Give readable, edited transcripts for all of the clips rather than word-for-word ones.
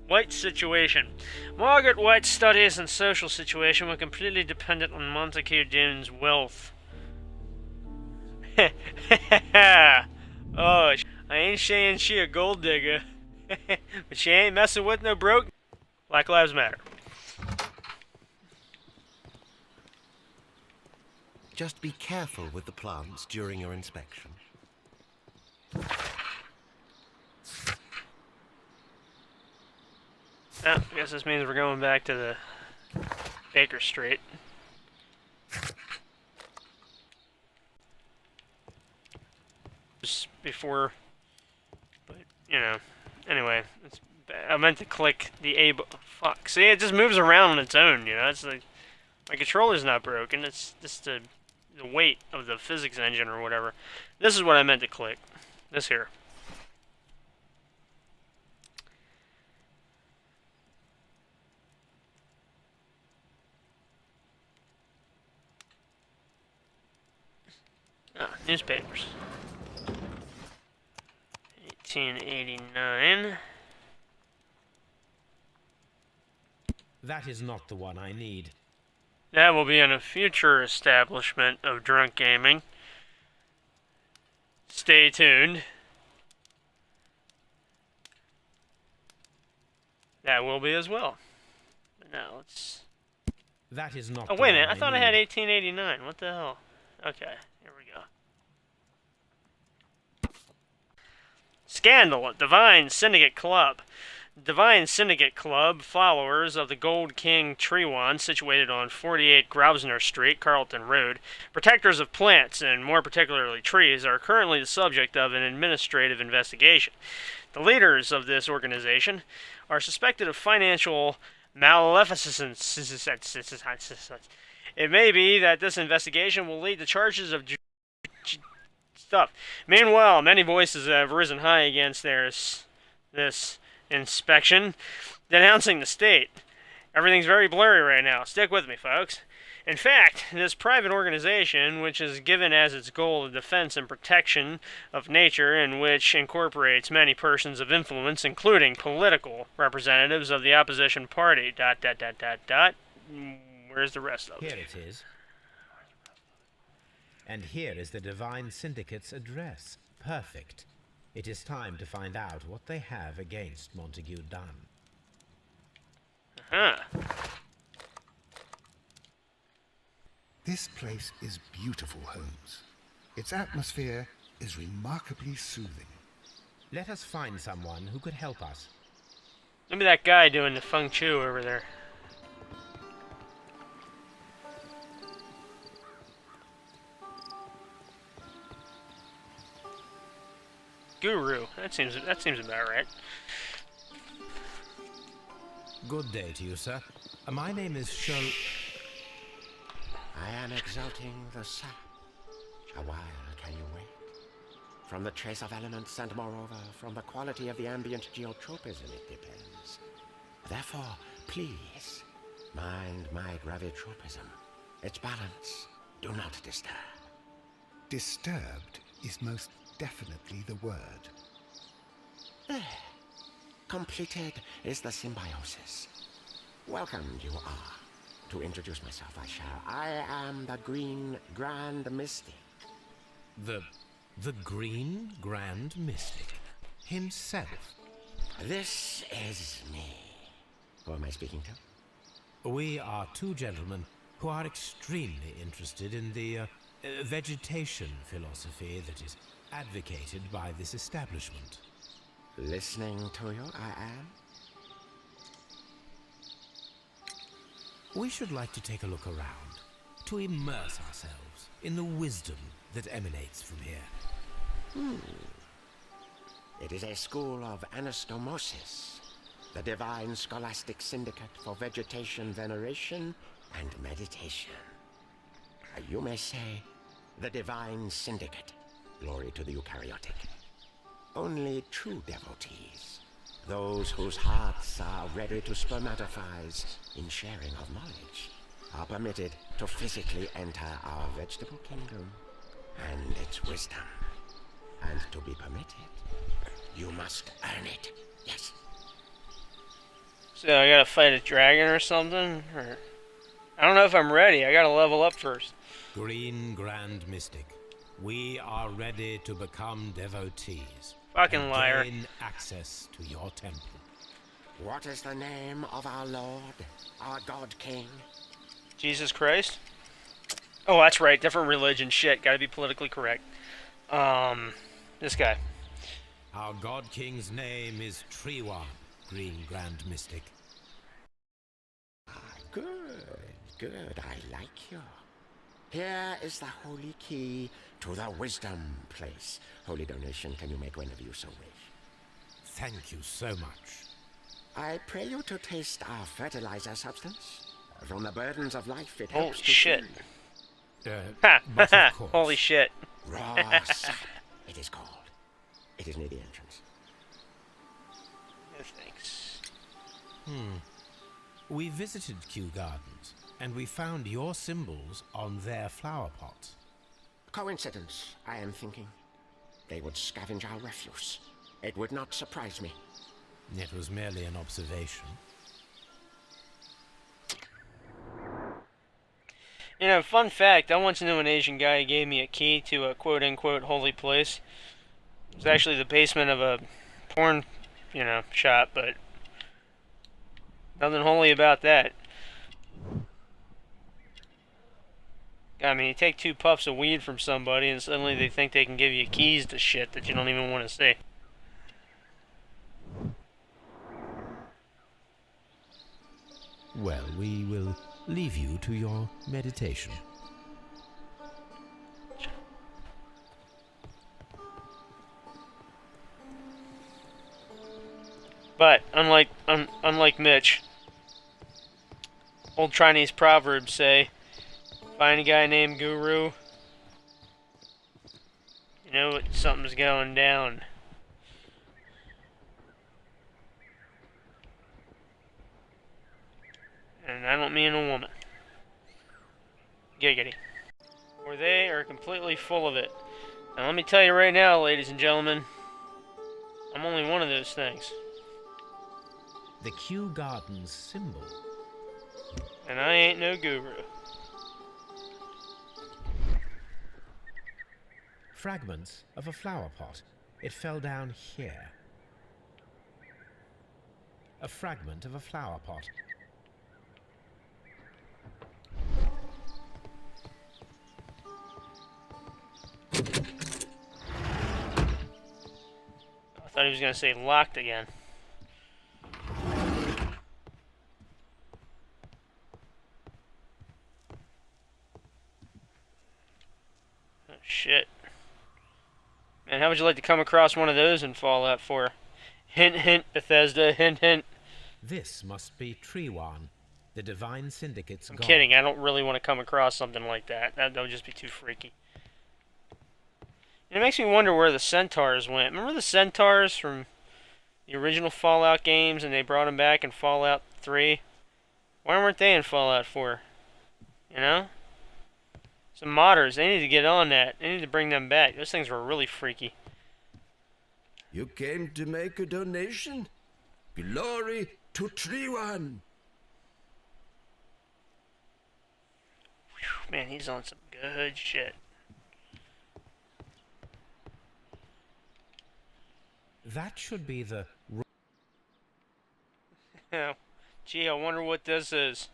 White's situation. Margaret White's studies and social situation were completely dependent on Montague Dune's wealth. Oh, I ain't saying she a gold digger, but she ain't messing with no broke. Black Lives Matter. Just be careful with the plants during your inspection. Oh, I guess this means we're going back to the Baker Street. Just before, but you know, anyway, I meant to click the A. Fuck, see, it just moves around on its own. You know, it's like my controller's not broken. It's just the weight of the physics engine or whatever. This is what I meant to click. This here. Ah, newspapers. 1889. That is not the one I need. That will be in a future establishment of drunk gaming. Stay tuned. That will be as well. But now let's... That is not Oh, the wait a one minute. I thought I need. had 1889. What the hell? Okay, here we go. Scandal at Divine Syndicate Club. Divine Syndicate Club, followers of the Gold King Trewan, situated on 48 Grosvenor Street, Carlton Road, protectors of plants, and more particularly trees, are currently the subject of an administrative investigation. The leaders of this organization are suspected of financial maleficence. It may be that this investigation will lead to charges of stuff. Meanwhile, many voices have risen high against this inspection, denouncing the state. Everything's very blurry right now. Stick with me, folks. In fact, this private organization, which is given as its goal the defense and protection of nature, and which incorporates many persons of influence, including political representatives of the opposition party, ... Where's the rest of it? Here it is. And here is the Divine Syndicate's address. Perfect. It is time to find out what they have against Montague Dunn. Huh. This place is beautiful, Holmes. Its atmosphere is remarkably soothing. Let us find someone who could help us. Look at that guy doing the feng shui over there. Guru. That seems about right. Good day to you, sir. My name is Sherlock... I am exalting the sap. A while can you wait? From the trace of elements and moreover from the quality of the ambient geotropism it depends. Therefore, please, mind my gravitropism. Its balance, do not disturb. Disturbed is most definitely the word. There. Completed is the symbiosis. Welcome you are. To introduce myself I shall. I am the Green Grand Mystic. The Green Grand Mystic himself. This is me. Who am I speaking to? We are two gentlemen who are extremely interested in the vegetation philosophy that is advocated by this establishment. Listening to you, I am. We should like to take a look around, to immerse ourselves in the wisdom that emanates from here. It is a school of anastomosis, the divine scholastic syndicate for vegetation veneration and meditation. You may say, the divine syndicate, glory to the eukaryotic. Only true devotees, those whose hearts are ready to spermatophize in sharing of knowledge, are permitted to physically enter our vegetable kingdom and its wisdom. And to be permitted, you must earn it. Yes. So I gotta fight a dragon or something? Or I don't know if I'm ready. I gotta level up first. Green Grand Mystic, we are ready to become devotees. Fucking and liar. gain access to your temple. What is the name of our Lord, our God King? Jesus Christ? Oh, that's right. Different religion. Shit. Gotta be politically correct. This guy. Our God King's name is Triwan, Green Grand Mystic. Good, good. I like you. Here is the holy key to the wisdom place. Holy donation can you make whenever you so wish. Thank you so much. I pray you to taste our fertilizer substance. From the burdens of life, it Holy helps to shit. free. Ha! But of course. Holy shit. Raw sap, it is called. It is near the entrance. No thanks. We visited Kew Gardens, and we found your symbols on their flower pots. Coincidence, I am thinking. They would scavenge our refuse. It would not surprise me. It was merely an observation. You know, fun fact, I once knew an Asian guy who gave me a key to a quote-unquote holy place. It was actually the basement of a porn, shop, but nothing holy about that. I mean, you take 2 puffs of weed from somebody and suddenly they think they can give you keys to shit that you don't even want to see. Well, we will leave you to your meditation. But, unlike Mitch, old Chinese proverbs say, find a guy named Guru, you know something's going down. And I don't mean a woman. Giggity. Or they are completely full of it. Now let me tell you right now, ladies and gentlemen, I'm only one of those things. The Kew Gardens symbol. And I ain't no guru. Fragments of a flower pot. It fell down here. A fragment of a flower pot. I thought he was going to say locked again. Oh, shit. Man, how would you like to come across one of those in Fallout 4? Hint, hint, Bethesda, hint, hint. This must be Triwan, the Divine Syndicate's god. I'm kidding, I don't really want to come across something like that. That would just be too freaky. It makes me wonder where the centaurs went. Remember the centaurs from the original Fallout games and they brought them back in Fallout 3? Why weren't they in Fallout 4? You know? Some modders, they need to get on that. They need to bring them back. Those things were really freaky. You came to make a donation? Glory to Triwan! Whew, man, he's on some good shit. That should be the... Gee, I wonder what this is.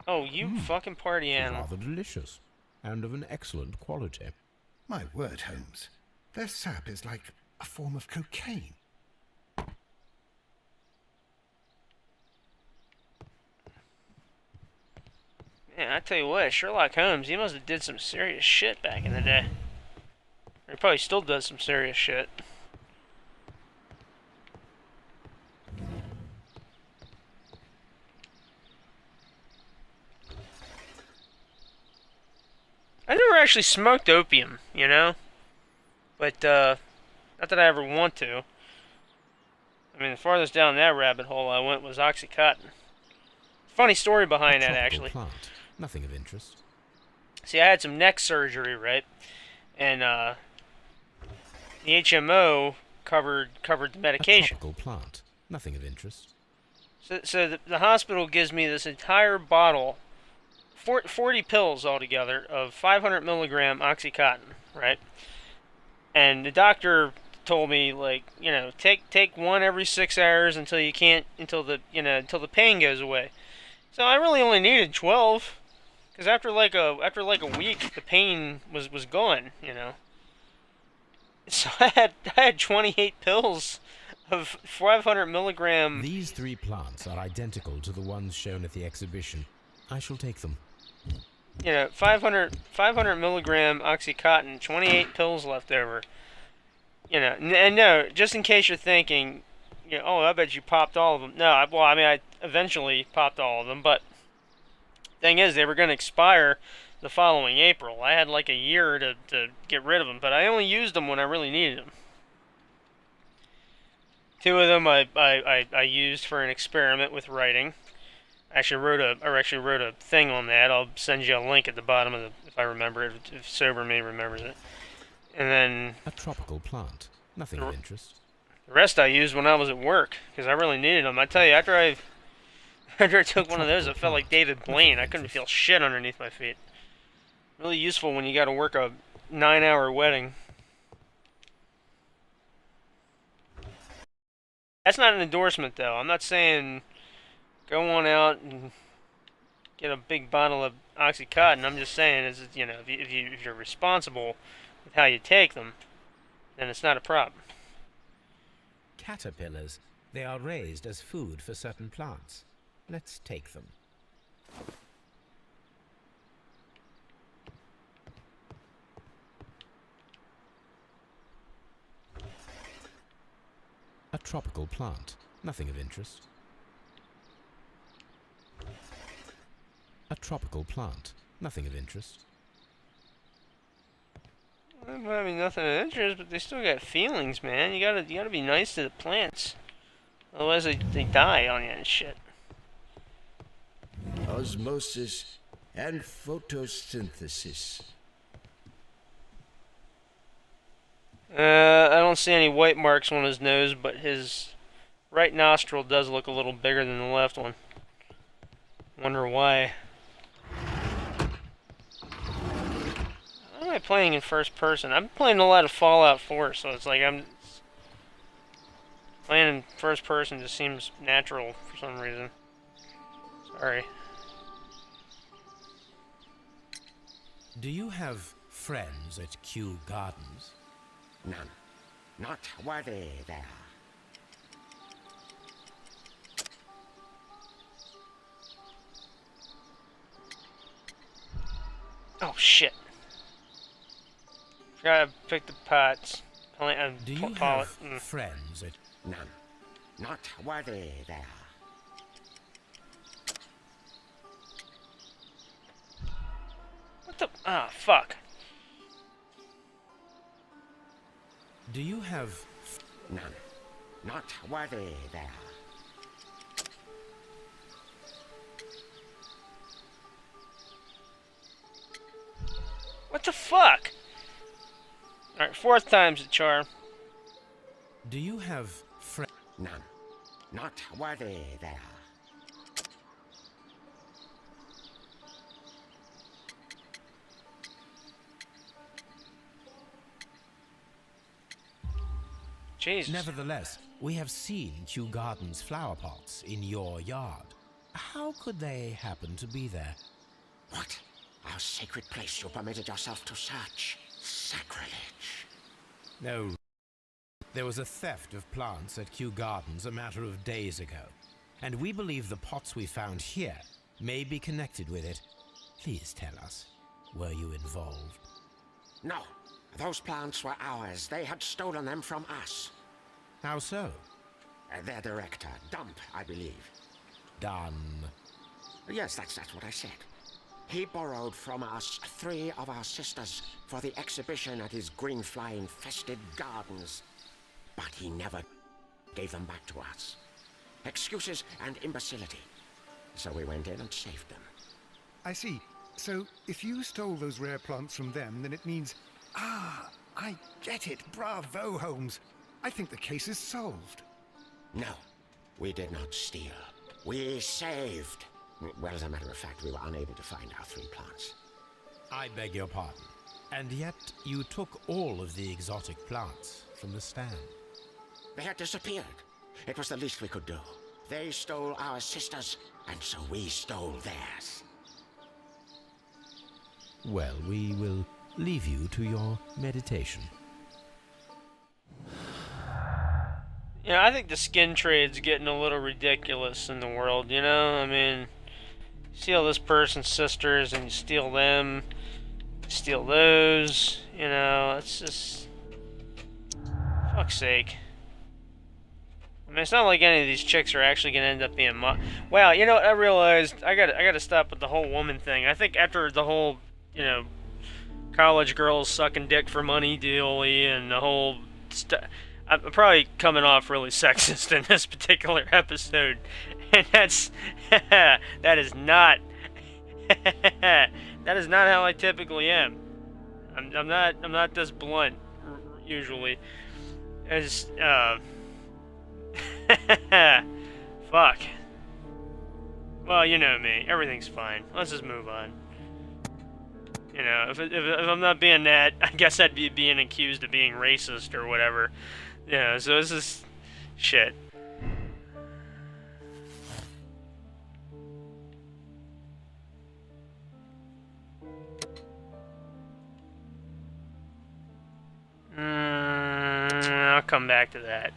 Oh, you fucking party animal. rather delicious, and of an excellent quality. My word, Holmes. Their sap is like a form of cocaine. Man, I tell you what, Sherlock Holmes, he must have did some serious shit back in the day. Or he probably still does some serious shit. I never actually smoked opium, you know? But, not that I ever want to. I mean, the farthest down that rabbit hole I went was Oxycontin. Funny story behind that, Tropical actually. Plant. Nothing of interest. See, I had some neck surgery, right? And, the HMO covered the medication. A tropical plant. Nothing of interest. So the hospital gives me this entire bottle, 40 pills altogether, of 500 milligram Oxycontin, right? And the doctor told me, like, take one every 6 hours until the pain goes away. So I really only needed 12, because after like a week, the pain was gone, So I had 28 pills of 500 milligram. These 3 plants are identical to the ones shown at the exhibition. I shall take them. 500 milligram Oxycontin, 28 pills left over. And no, just in case you're thinking, oh, I bet you popped all of them. No, I eventually popped all of them, but thing is, they were going to expire the following April. I had like a year to get rid of them, but I only used them when I really needed them. 2 of them I used for an experiment with writing. I actually wrote a thing on that. I'll send you a link at the bottom of if I remember it, if Sober Me remembers it. And then a tropical plant. Nothing of interest. The rest I used when I was at work because I really needed them. I tell you, after I took one of those, I felt like David Blaine. I couldn't feel shit underneath my feet. Really useful when you got to work a 9-hour wedding. That's not an endorsement, though. I'm not saying go on out and get a big bottle of Oxycontin. I'm just saying, if you're responsible with how you take them, then it's not a problem. Caterpillars. They are raised as food for certain plants. Let's take them. A tropical plant. Nothing of interest. A tropical plant. Nothing of interest. I mean, nothing of interest, but they still got feelings, man. You gotta be nice to the plants. Otherwise they die on you and shit. Osmosis and photosynthesis. I don't see any white marks on his nose, but his right nostril does look a little bigger than the left one. Wonder why. Why am I playing in first person? I'm playing a lot of Fallout 4, so it's like I'm playing in first person just seems natural for some reason. Sorry. Do you have friends at Kew Gardens? None. Not worthy there. Oh shit. Forgot to pick the pots. Do you have friends at... None. Not worthy there. What the... Ah, fuck. Do you have... None. Not worthy there. What the fuck? Alright, 4th time's the charm. Do you have friends? None. Not worthy there. Jesus. Nevertheless, we have seen Kew Gardens flower pots in your yard. How could they happen to be there? What? Our sacred place you permitted yourself to search. Sacrilege. No. There was a theft of plants at Kew Gardens a matter of days ago, and we believe the pots we found here may be connected with it. Please tell us, were you involved? No. Those plants were ours. They had stolen them from us. How so? Their director, Dump, I believe. Done. Yes, that's what I said. He borrowed from us 3 of our sisters for the exhibition at his green fly-infested gardens. But he never gave them back to us. Excuses and imbecility. So we went in and saved them. I see. So, if you stole those rare plants from them, then it means... Ah, I get it. Bravo, Holmes. I think the case is solved. No. We did not steal. We saved. Well, as a matter of fact, we were unable to find our 3 plants. I beg your pardon. And yet you took all of the exotic plants from the stand. They had disappeared. It was the least we could do. They stole our sisters, and so we stole theirs. Well, we will leave you to your meditation. Yeah, I think the skin trade's getting a little ridiculous in the world, you know? I mean, you steal this person's sisters and you steal them, steal those, you know, it's just... fuck's sake. I mean, it's not like any of these chicks are actually gonna end up being wow, you know what, I realized I gotta stop with the whole woman thing. I think after the whole, you know, college girls sucking dick for money dealy and the whole I'm probably coming off really sexist in this particular episode, and that's that is not that is not how I typically am. I'm not this blunt usually. As fuck. Well, you know me. Everything's fine. Let's just move on. You know, if I'm not being that, I guess I'd be being accused of being racist or whatever. You know, so this is shit. I'll come back to that.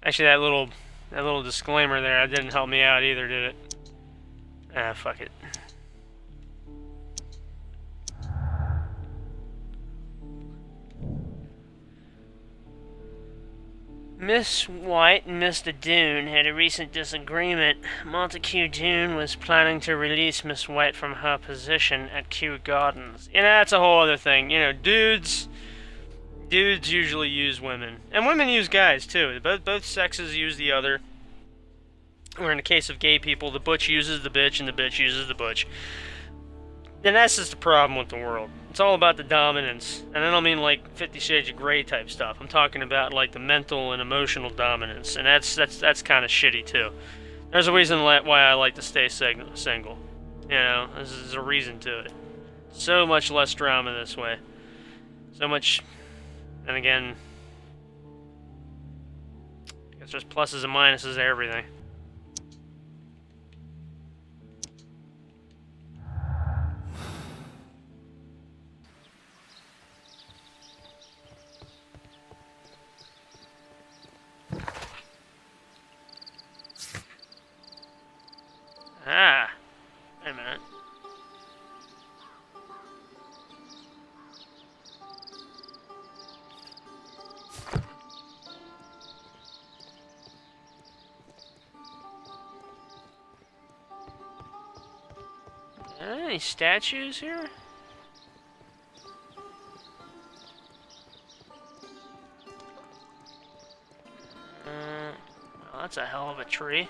Actually, that little disclaimer there, that didn't help me out either, did it? Ah, fuck it. Miss White and Mr. Dune had a recent disagreement. Montague Dune was planning to release Miss White from her position at Kew Gardens. And that's a whole other thing. You know, dudes usually use women. And women use guys, too. Both sexes use the other. Or in the case of gay people, the butch uses the bitch and the bitch uses the butch. And that's just the problem with the world. It's all about the dominance. And I don't mean like 50 Shades of Grey type stuff. I'm talking about like the mental and emotional dominance. And that's kind of shitty too. There's a reason why I like to stay single. You know, there's a reason to it. So much less drama this way. So much... And again, I guess there's pluses and minuses to everything. Ah, wait a minute. Any statues here? Well, that's a hell of a tree.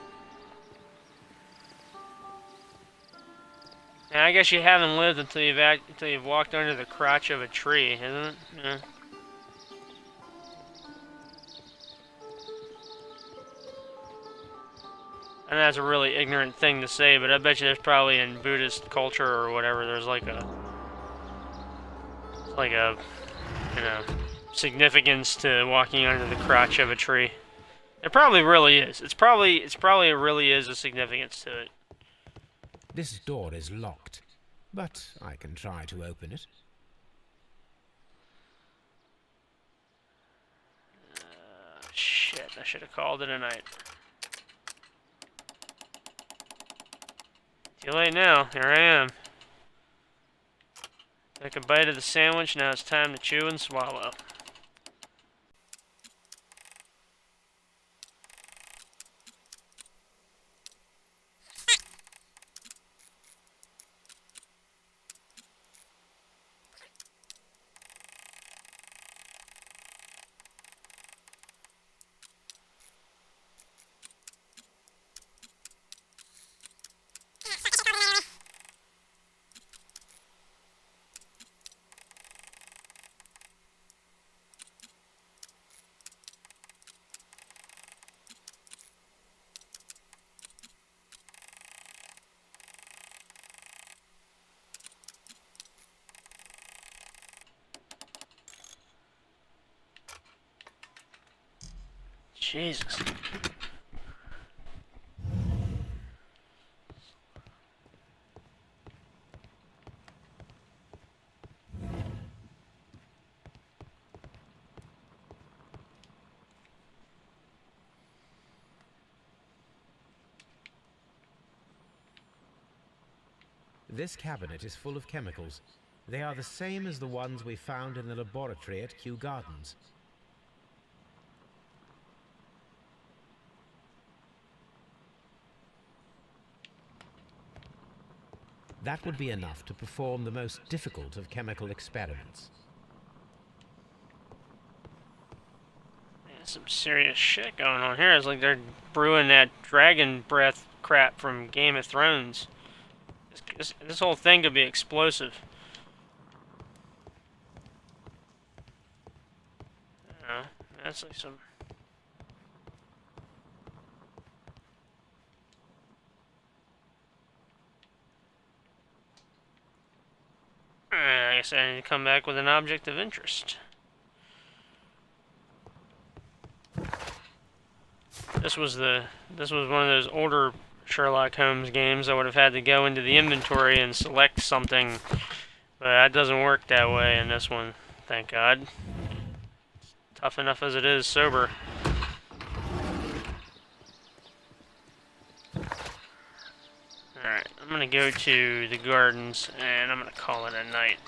Yeah, I guess you haven't lived until you've walked under the crotch of a tree, isn't it? Yeah. And that's a really ignorant thing to say, but I bet you there's probably in Buddhist culture or whatever, there's like a, you know, significance to walking under the crotch of a tree. It probably really is. It's probably really is a significance to it. This door is locked, but I can try to open it. Shit, I should have called it a night. Too late now. Here I am. Took a bite of the sandwich, now it's time to chew and swallow. Jesus. This cabinet is full of chemicals. They are the same as the ones we found in the laboratory at Kew Gardens. That would be enough to perform the most difficult of chemical experiments. There's some serious shit going on here. It's like they're brewing that dragon breath crap from Game of Thrones. This whole thing could be explosive. That's like some... I guess I need to come back with an object of interest. This was one of those older Sherlock Holmes games. I would have had to go into the inventory and select something, but that doesn't work that way in this one, thank God. It's tough enough as it is sober. Alright, I'm gonna go to the gardens and I'm gonna call it a night.